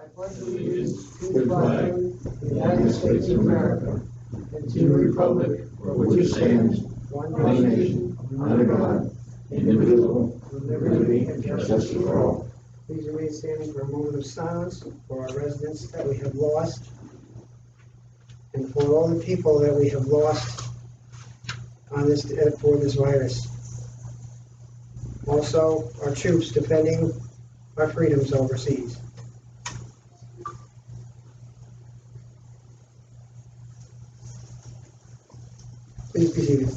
I pledge allegiance to the flag of the United States of America and to the republic for which it stands, one nation, under God, indivisible, with liberty and justice for all. Please remain standing for a moment of silence for our residents that we have lost and for all the people that we have lost on this for this virus. Also, our troops defending our freedoms overseas. Please be seated.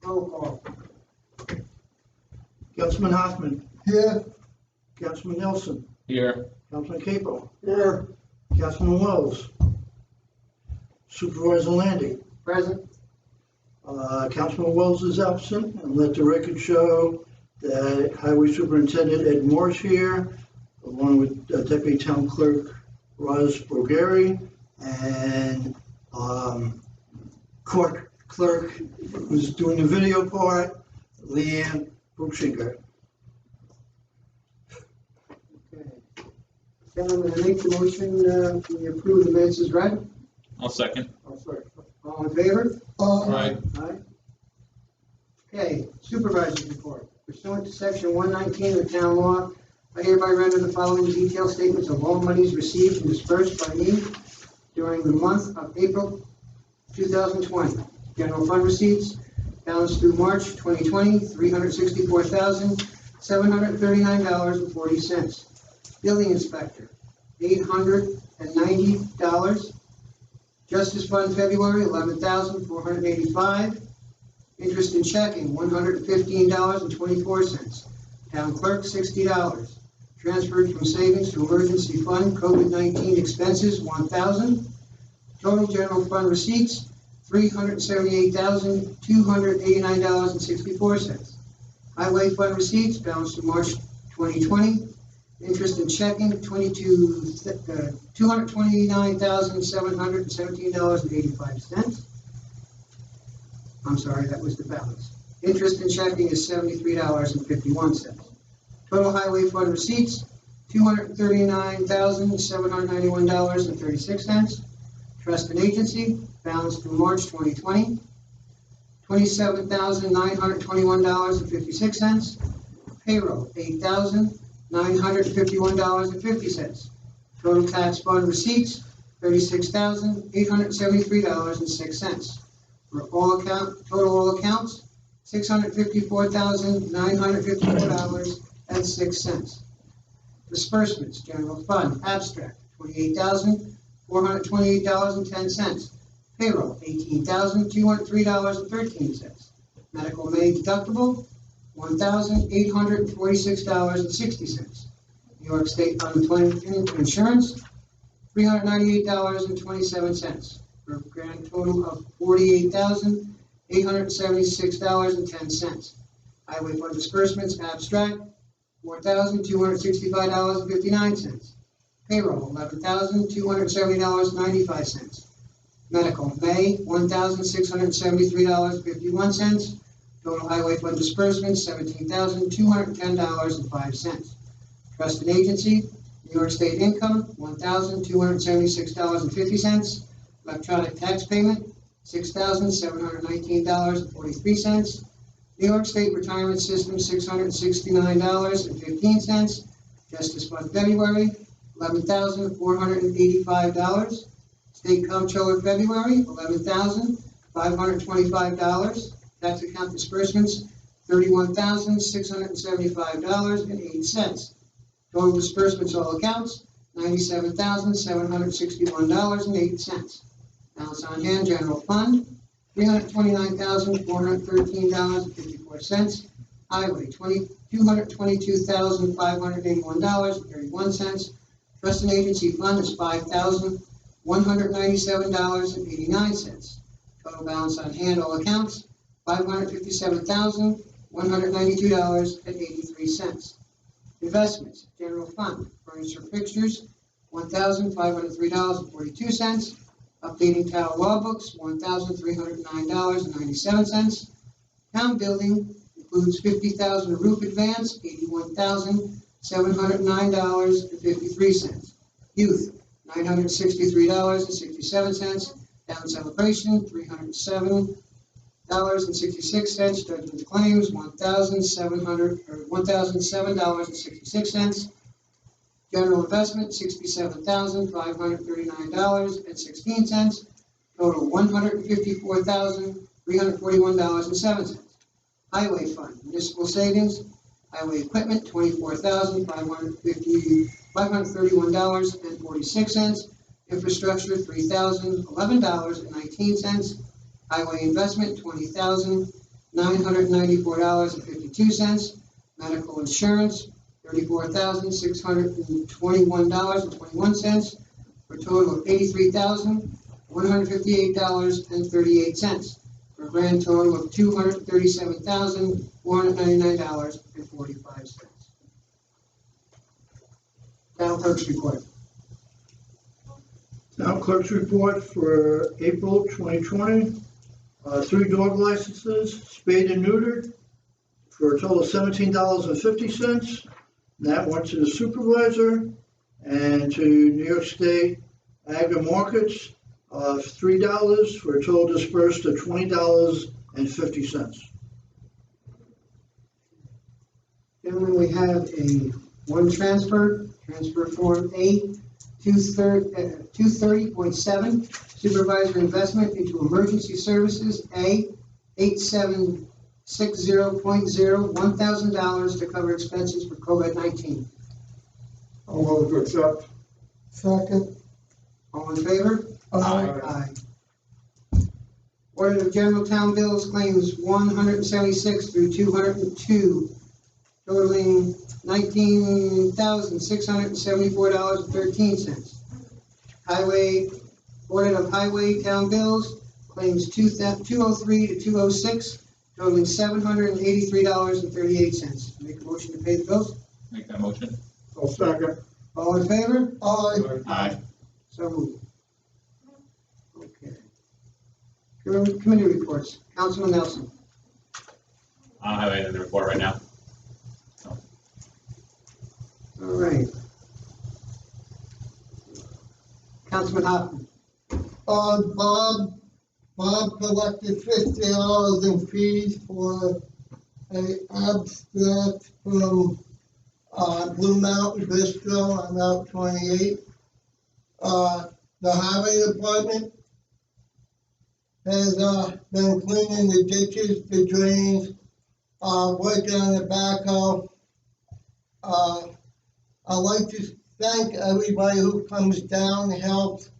Roll call. Councilman Hoffman. Here. Councilman Nelson. Here. Councilman Capo. Here. Councilman Wells. Supervisor Landy. Present. Councilman Wells is absent, and let the record show that Highway Superintendent Ed Morse here, along with Deputy Town Clerk Roz Borgari, and Court Clerk, who's doing the video part, Leanne Brookshinger. Okay. Gentlemen, I make the motion, we approve the minutes as read. I'll second. All in favor? Aye. Aye. Okay, supervisor's report. Pursuant to section 119 of the town law, I hereby render the following detailed statements of all monies received and dispersed by me during the month of April 2020. General fund receipts, balance through March 2020, $364,739.40. Building inspector, $890. Justice fund February, $11,485. Interest in checking, $115.24. Town clerk, $60. Transferred from savings to emergency fund, COVID-19 expenses, $1,000. Total general fund receipts, $378,289.64. Highway fund receipts, balance to March 2020. Interest in checking, $229,717.85. I'm sorry, that was the balance. Interest in checking is $73.51. Total highway fund receipts, $239,791.36. Trust and agency, balance through March 2020, $27,921.56. Payroll, $8,951.50. Total tax fund receipts, $36,873.06. For total all accounts, $654,954.06. Disbursements, general fund, abstract, $28,428.10. Payroll, $18,203.13. Medical May deductible, $1,846.60. New York State Unemployment Insurance, $398.27. For a grand total of $48,876.10. Highway fund disbursements, abstract, $4,265.59. Payroll, $11,270.95. Medical, May, $1,673.51. Total highway fund disbursements, $17,210.05. Trust and agency, New York State income, $1,276.50. Electronic tax payment, $6,719.43. New York State retirement system, $669.15. Justice fund February, $11,485. State comptroller February, $11,525. Tax account disbursements, $31,675.08. Total disbursements, all accounts, $97,761.08. Balance on hand, general fund, $329,413.54. Highway, $222,581.31. Trust and agency fund is $5,197.89. Total balance on hand, all accounts, $557,192.83. Investments, general fund, furniture fixtures, $1,503.42. Updating tower law books, $1,309.97. Town building includes $50,000 roof advance, $81,709.53. Youth, $963.67. Town celebration, $307.66. Judgment claims, $1,007.66. General investment, $67,539.16. Total, $154,341.07. Highway fund, municipal savings, highway equipment, $24,531.46. Infrastructure, $3,011.19. Highway investment, $20,994.52. Medical insurance, $34,621.21, for a total of $83,158.38, for a grand total of $237,499.45. Town clerk's report. Town clerk's report for April 2020. 3 dog licenses, spayed and neutered, for a total of $17.50. That went to the supervisor and to New York State Agri Markets of $3 for a total dispersed of $20.50. Gentlemen, we have one transfer form A 230.7, supervisor investment into emergency services, A 8760.0, $1,000 to cover expenses for COVID-19. I'll move to accept. Second. All in favor? Aye. Aye. Order of general town bills claims 176 through 202, totaling $19,674.13. Highway, order of highway town bills claims 203 to 206, totaling $783.38. Make a motion to pay the bills. Make that motion. I'll second. All in favor? Aye. So moved. Okay. Committee reports. Councilman Nelson. I don't have anything to report right now. All right. Councilman Hoffman. Bob collected $50 in fees for an abstract from Blue Mountain Bistro on Route 28. The highway department has been cleaning the ditches, the drains, working on the backhoe. I'd like to thank everybody who comes down and helps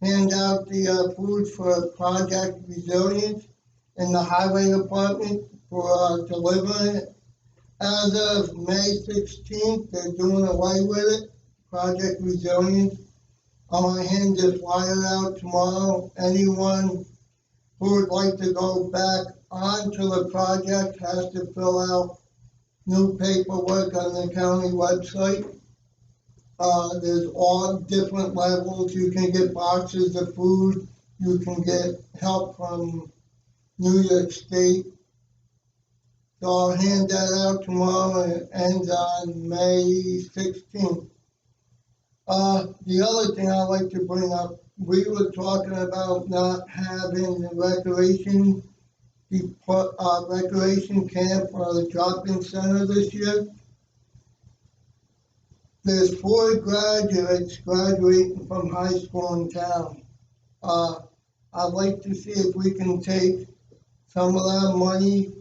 hand out the food for Project Resilience and the highway department for delivering it. As of May 16th, they're doing away with it, Project Resilience. I'm going to hand this flyer out tomorrow. Anyone who would like to go back onto the project has to fill out new paperwork on the county website. There's all different levels. You can get boxes of food. You can get help from New York State. So I'll hand that out tomorrow, and it ends on May 16th. The other thing I'd like to bring up, we were talking about not having the recreation camp or the drop-in center this year. There's 4 graduates graduating from high school in town. I'd like to see if we can take some of that money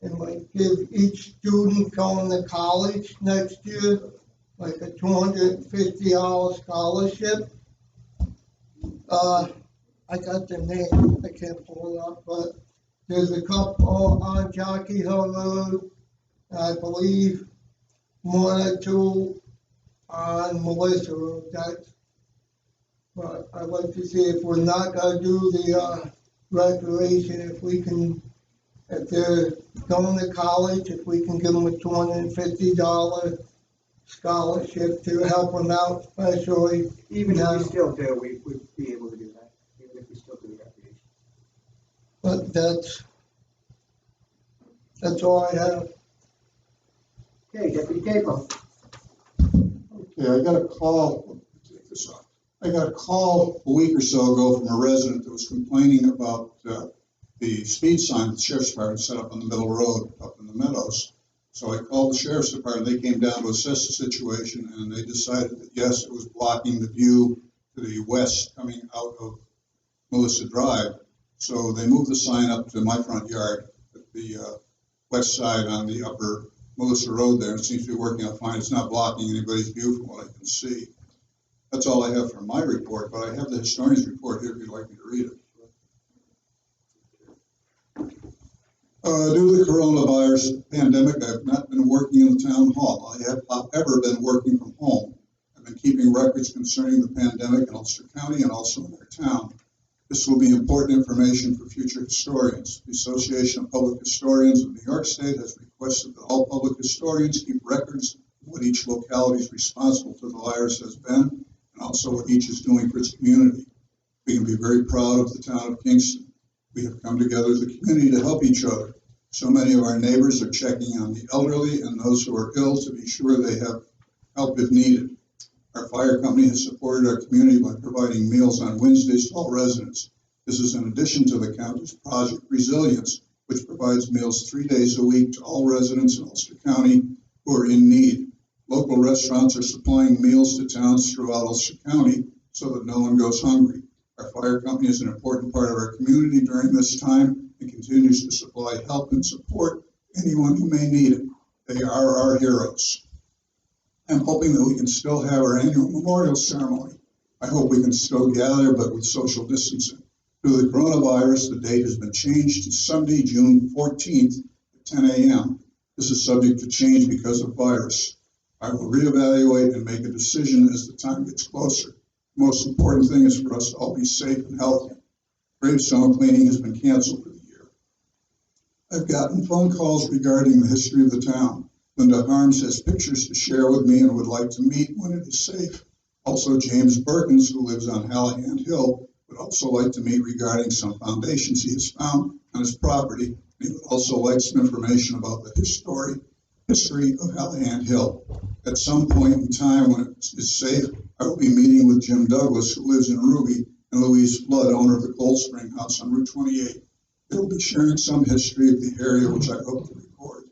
and like give each student going to college next year like a $250 scholarship. I got the name, I can't pull it up, but there's a couple on Jockey Hill Road, I believe 1 or 2 on Melissa Road. But I'd like to see if we're not gonna do the recreation, if we can, if they're going to college, if we can give them a $250 scholarship to help them out, especially. Even if now. we still do, we would be able to do that, even if But that's all I have. Okay, Deputy Capo. Yeah, I got a call, take this off. I got a call a week or so ago from a resident that was complaining about the speed sign that the sheriff's department set up on the middle road up in the meadows. So I called the sheriff's department, they came down to assess the situation, and they decided that yes, it was blocking the view to the west coming out of Melissa Drive. So they moved the sign up to my front yard at the west side on the upper Melissa Road there. It seems to be working out fine. It's not blocking anybody's view from what I can see. That's all I have for my report, but I have the historian's report here if you'd like me to read it. Due to the coronavirus pandemic, I've not been working in the town hall. I have, however, been working from home. I've been keeping records concerning the pandemic in Ulster County and also in our town. This will be important information for future historians. The Association of Public Historians of New York State has requested that all public historians keep records of what each locality is responsible for the virus has been, and also what each is doing for its community. We can be very proud of the town of Kingston. We have come together as a community to help each other. So many of our neighbors are checking on the elderly and those who are ill to be sure they have help if needed. Our fire company has supported our community by providing meals on Wednesdays to all residents. This is in addition to the county's Project Resilience, which provides meals 3 days a week to all residents in Ulster County who are in need. Local restaurants are supplying meals to towns throughout Ulster County so that no one goes hungry. Our fire company is an important part of our community during this time and continues to supply help and support anyone who may need it. They are our heroes. I'm hoping that we can still have our annual memorial ceremony. I hope we can still gather, but with social distancing. Due to the coronavirus, the date has been changed to Sunday, June 14th at 10 a.m. This is subject to change because of virus. I will reevaluate and make a decision as the time gets closer. The most important thing is for us to all be safe and healthy. Gravestone cleaning has been canceled for the year. I've gotten phone calls regarding the history of the town. Linda Harms has pictures to share with me and would like to meet when it is safe. Also, James Perkins, who lives on Hallahan Hill, would also like to meet regarding some foundations he has found on his property. He would also like some information about the history of Hallahan Hill. At some point in time when it is safe, I will be meeting with Jim Douglas, who lives in Ruby, and Louise Flood, owner of the Cold Spring House on Route 28. They will be sharing some history of the area, which I hope to record.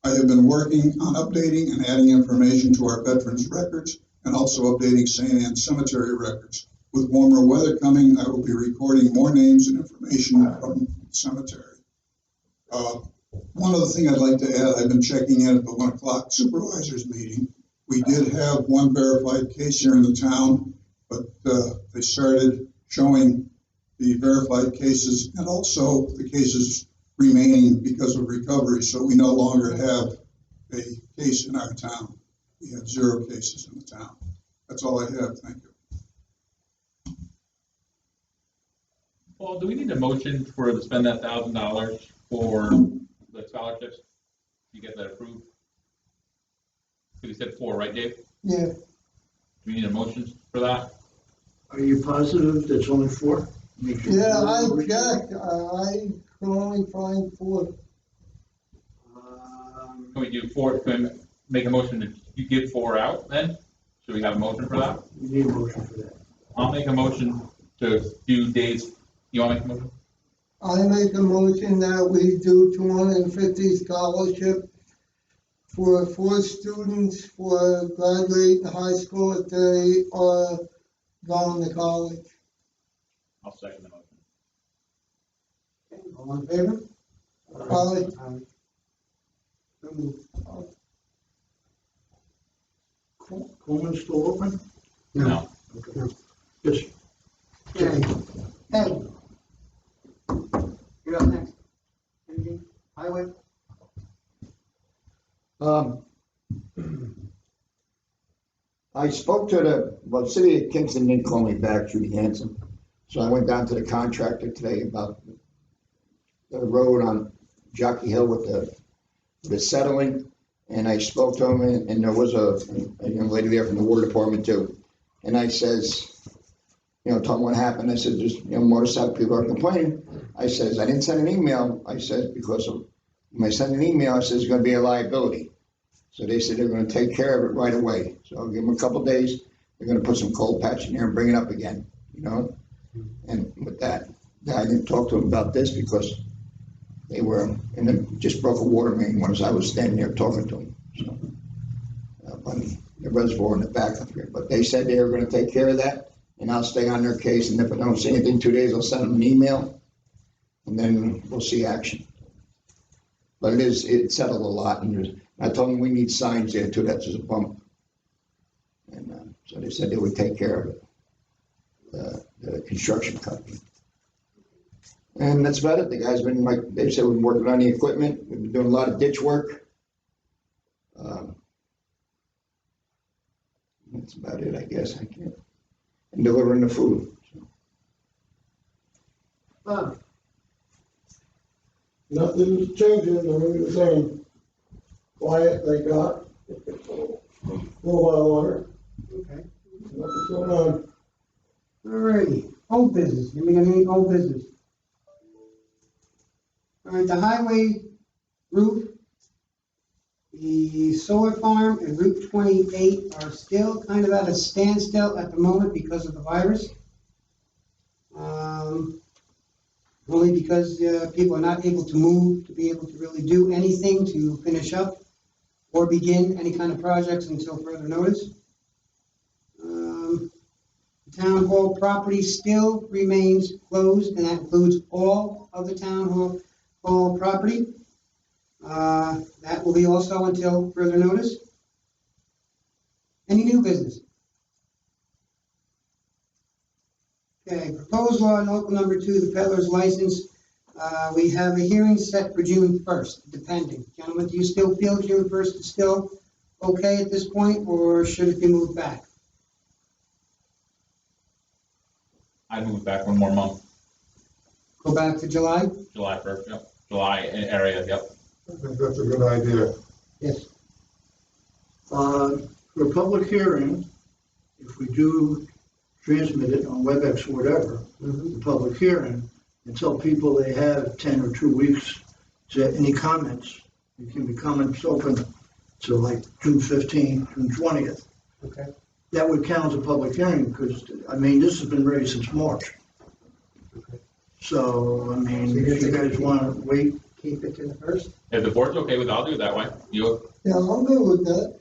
I have been working on updating and adding information to our veterans records and also updating St. Anne Cemetery records. With warmer weather coming, I will be recording more names and information from the cemetery. One other thing I'd like to add, I've been checking in at the 1 o'clock supervisors meeting. We did have one verified case here in the town, but they started showing the verified cases and also the cases remaining because of recovery. So we no longer have a case in our town. We have 0 cases in the town. That's all I have. Thank you. Paul, do we need a motion to spend that $1,000 for the scholarships? You get that approved? You said 4, right, Dave? Yeah, Do we need a motion for that? Are you positive that's only 4? Make sure. yeah, I checked, I can only find 4. Can we do 4? Can we make a motion to you give 4 out then? Should we have a motion for that? We need a motion for that. I'll make a motion to do Dave's. You want to make a motion? I make a motion that we do 250 scholarship for 4 students for graduating high school if they are going to college. I'll second the motion. All in favor? Aye. So moved. Coleman's still open? No. Okay. Yes. Okay. Hey. You're up next. Anything? Highway? I spoke to the city of Kingston didn't call me back, Judy Hanson. So I went down to the contractor today about the road on Jockey Hill with the settling. And I spoke to him and there was a young lady there from the water department too. And I says, told him what happened. I said, just, motorcycle people are complaining. I says, I didn't send an email, I said, because of, when I send an email, I says it's gonna be a liability. So they said they're gonna take care of it right away. So I'll give them a couple days, they're gonna put some cold patch in there and bring it up again, you know? And with that, I didn't talk to them about this because they were, and it just broke a water main once I was standing there talking to them, so. On the reservoir in the back of here, but they said they were gonna take care of that, and I'll stay on their case, and if I don't see anything 2 days, I'll send them an email, and then we'll see action. But it settled a lot, and I told them we need signs there too, that's just a bump. And so they said they would take care of it, the construction company. And that's about it. The guys been, like they said, we've been working on the equipment, we've been doing a lot of ditch work. That's about it, I guess. I can't. And delivering the food. So. Bob, Nothing's changing, everything's the same. Quiet, thank God. A little while longer, Okay. nothing's going on. Alrighty, old business, anybody got any old business? Alright, the highway roof, the solar farm and Route 28 are still kind of at a standstill at the moment because of the virus. Only because people are not able to move, to be able to really do anything to finish up or begin any kind of projects until further notice. The town hall property still remains closed, and that includes all of the town hall property. That will be also until further notice. Any new business? Okay, proposed law and local number 2, the peddler's license. We have a hearing set for June 1st, depending. Gentlemen, do you still feel June 1st is still okay at this point, or should it be moved back? I'd move back one more month, Go back to July? July 1st, yep, July area, yep. I think that's a good idea. Yes. For a public hearing, if we do transmit it on WebEx or whatever, the public hearing, and tell people they have 10 or 2 weeks to any comments, it can be comments open to like June 15th, June 20th. Okay. That would count as a public hearing because, I mean, this has been ready since March. So, I mean, if you guys want to wait, Keep it to the 1st? If the board's okay with it, I'll do it that way. You, yeah, I'm good with that.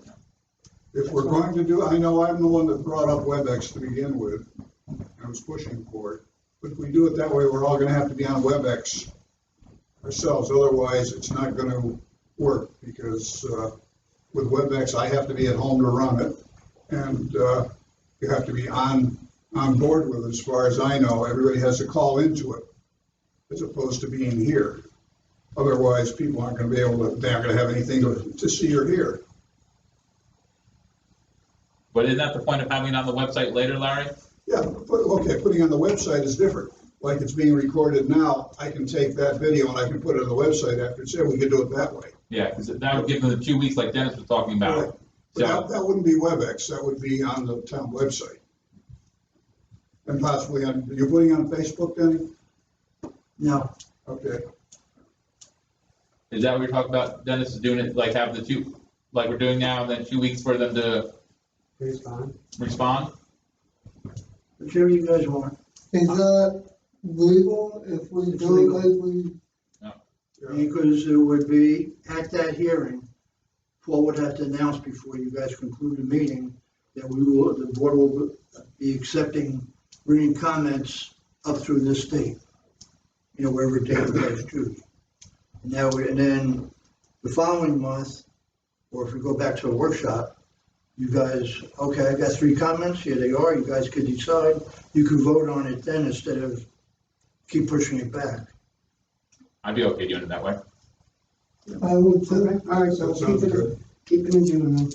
If we're going to do, I know I'm the one that brought up WebEx to begin with. I was pushing for it. But if we do it that way, we're all gonna have to be on WebEx ourselves. Otherwise, it's not gonna work because, with WebEx, I have to be at home to run it. And, you have to be on board with it, as far as I know. Everybody has to call into it as opposed to being here. Otherwise, people aren't gonna be able to, they aren't gonna have anything to see or hear. but isn't that the point of having it on the website later, Larry? Yeah, okay, putting on the website is different. Like it's being recorded now, I can take that video and I can put it on the website after it's there. We could do it that way. Yeah, because that would give them the 2 weeks like Dennis was talking Right. about. But So, that wouldn't be WebEx, that would be on the town website. And possibly on, you're putting on Facebook, Denny? no, Okay, is that what you're talking about? Dennis is doing it, like have the 2, like we're doing now, and then 2 weeks for them to respond? whichever you guys want. Is that legal if we It's do legal. it like we, Because it would be, at that hearing, Paul would have to announce before you guys conclude the meeting that the board will be accepting written comments up through this date, wherever date you guys choose. And then the following month, or if we go back to a workshop, you guys, okay, I got 3 comments, here they are, you guys could decide, you can vote on it then instead of keep pushing it back. I'd be okay doing it that way. I would too. Okay, all right, so that we'll sounds good. keep it in June then.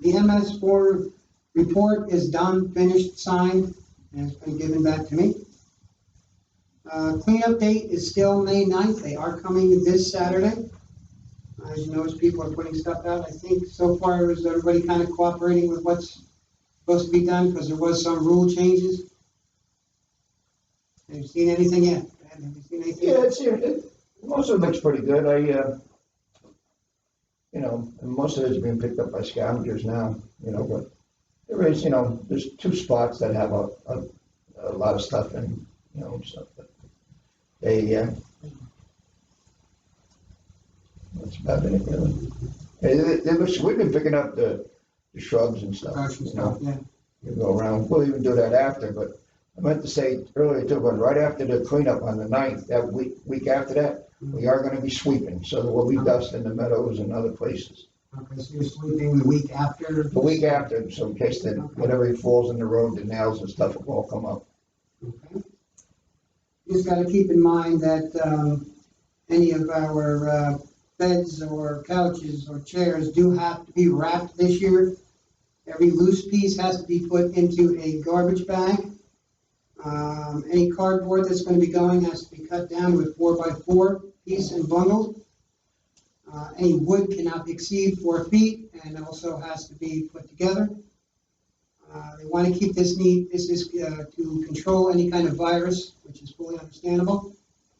The MS4 report is done, finished, signed, and it's been given back to me. Cleanup date is still May 9th. They are coming this Saturday. As you notice, people are putting stuff out. I think so far is everybody kind of cooperating with what's supposed to be done because there was some rule changes. you seen anything yet? Have you seen anything? Yeah, most of it looks pretty good. Most of it's been picked up by scavengers now, but there is, there's two spots that have a lot of stuff in, stuff that that's about it, really. We've been picking up the shrubs and stuff, Brush and stuff, yeah. We go around, we'll even do that after, but I meant to say earlier too, but right after the cleanup on the 9th, that week after that, we are gonna be sweeping, so there will be dust in the meadows and other places. Okay, so you're sweeping the week after? The week after, so in case that whatever falls in the road, the nails and stuff will all come up. Okay. You just gotta keep in mind that, any of our, beds or couches or chairs do have to be wrapped this year. Every loose piece has to be put into a garbage bag. Any cardboard that's gonna be going has to be cut down to a 4x4 piece and bundled. Any wood cannot exceed 4 feet and also has to be put together. They want to keep this neat. This is to control any kind of virus, which is fully understandable.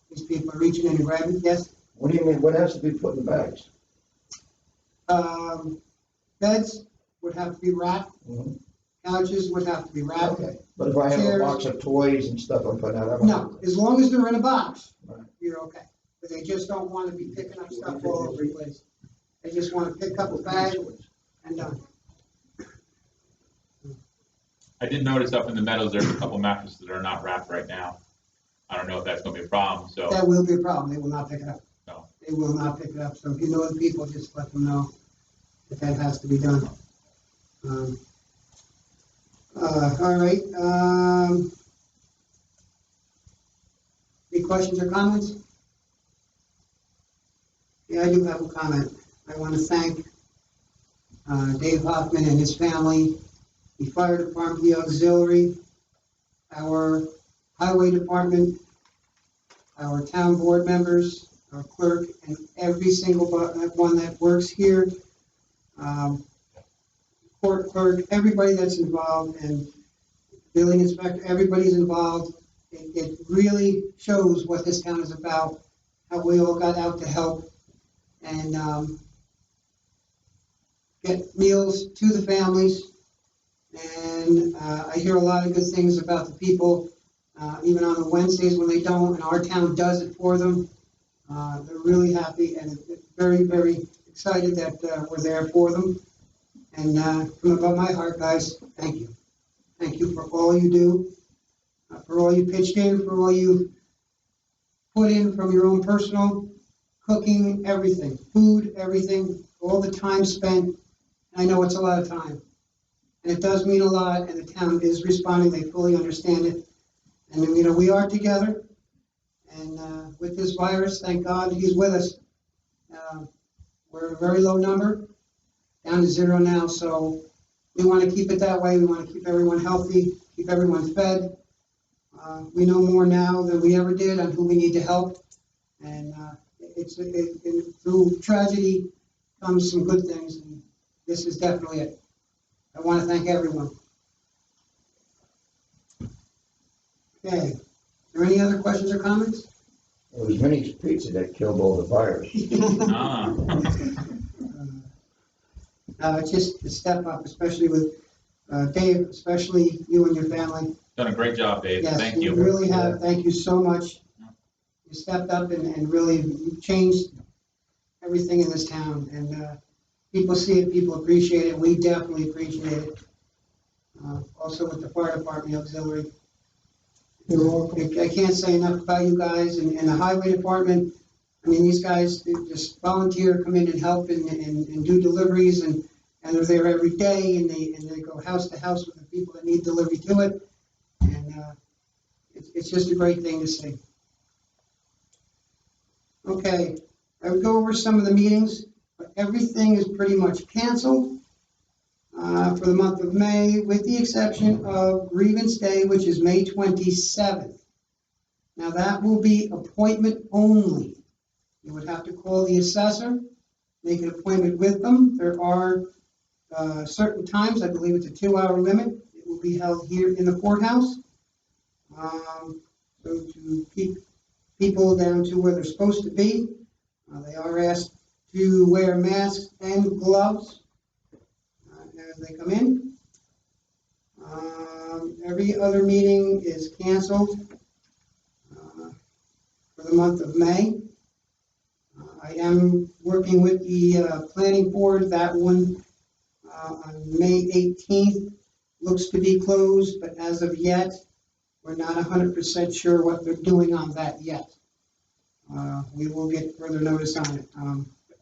These people are reaching in and grabbing. Yes? What do you mean, what has to be put in the bags? Beds would have to be wrapped. Mhm. Couches would have to be wrapped. Okay, but if I have a Chairs. box of toys and stuff, I'm putting that. No, as long as they're in a box, Right. you're okay. But they just don't want to be picking up stuff all over the place. They just want to pick up a bag and done. I did notice up in the meadows, there's a couple mattresses that are not wrapped right now. I don't know if that's gonna be a problem, so. That will be a problem. They will not pick it up. No. They will not pick it up. So if you know the people, just let them know that that has to be done. All right. Any questions or comments? Yeah, I do have a comment. I want to thank Dave Hoffman and his family, the fire department, the auxiliary, our highway department, our town board members, our clerk, and every single one that works here, court clerk, everybody that's involved, and building inspector, everybody's involved. It really shows what this town is about, how we all got out to help and get meals to the families. And I hear a lot of good things about the people, even on the Wednesdays when they don't, and our town does it for them. They're really happy and very, very excited that we're there for them. And from above my heart, guys, thank you. Thank you for all you do, for all you pitched in, for all you put in from your own personal cooking, everything, food, everything, all the time spent. I know it's a lot of time. And it does mean a lot, and the town is responding. They fully understand it. And, we are together. And with this virus, thank God he's with us. We're a very low number, down to 0 now. So we want to keep it that way. We want to keep everyone healthy, keep everyone fed. We know more now than we ever did on who we need to help. And through tragedy comes some good things, and this is definitely it. I want to thank everyone. Okay. Are there any other questions or comments? It was Minnie's Pizza that killed all the virus. It's just a step up, especially with Dave, especially you and your family. Done a great job, Dave. Yes, Thank you you. really have. Thank you so much. You stepped up and really changed everything in this town. And people see it, people appreciate it. We definitely appreciate it. Also with the fire department auxiliary. I can't say enough about you guys and the highway department. I mean, these guys, they just volunteer, come in and help and do deliveries, and they're there every day, and they go house to house with the people that need delivery to it. And it's just a great thing to see. Okay, I would go over some of the meetings, but everything is pretty much canceled for the month of May, with the exception of Grievance Day, which is May 27th. Now that will be appointment only. You would have to call the assessor, make an appointment with them. There are certain times, I believe it's a 2-hour limit. It will be held here in the courthouse. So So to keep people down to where they're supposed to be, they are asked to wear masks and gloves as they come in. Every other meeting is canceled for the month of May. I am working with the planning board. That one on May 18th looks to be closed, but as of yet, we're not 100% sure what they're doing on that yet. We will get further notice on it.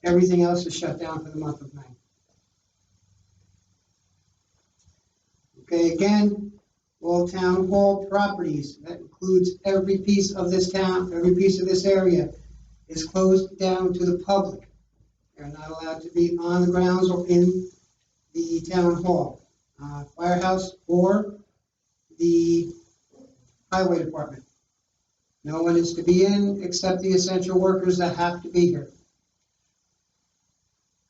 Everything else is shut down for the month of May. Okay, again, all town hall properties, that includes every piece of this town, every piece of this area, is closed down to the public. They're not allowed to be on the grounds or in the town hall, firehouse, or the highway department. No one is to be in except the essential workers that have to be here.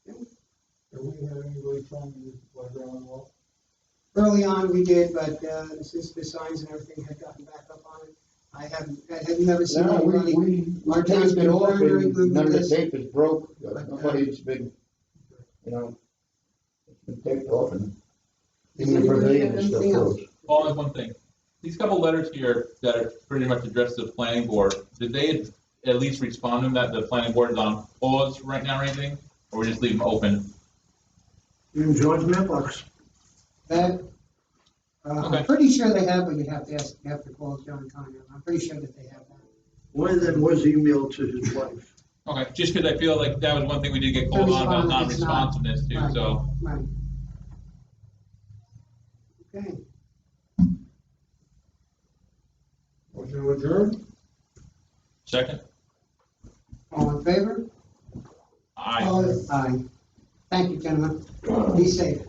Do we have anybody trying to use the playground wall? Early on, we did, but since the signs and everything had gotten back up on it, I have never seen No, anybody. we Our town's taped it been off very, very and good none of with the this. tape is broke. Nobody's been, it's been taped off and even the pavilion is still Anything else? closed. Only one thing. These couple letters here that are pretty much addressed to the planning board, did they at least respond to them that the planning board is on pause right now or anything? Or we just leave them open? In George mailbox. That, Okay. I'm pretty sure they have, but you have to ask, you have to call John Conner. I'm pretty sure that they have that. One of them was emailed to his wife. Okay, just because I feel like that was one thing we did get called on about non-responsiveness too, Right. so. Right. Okay. Motion to adjourn? Second? All in favor? Aye. Aye. Thank you, gentlemen. Be safe.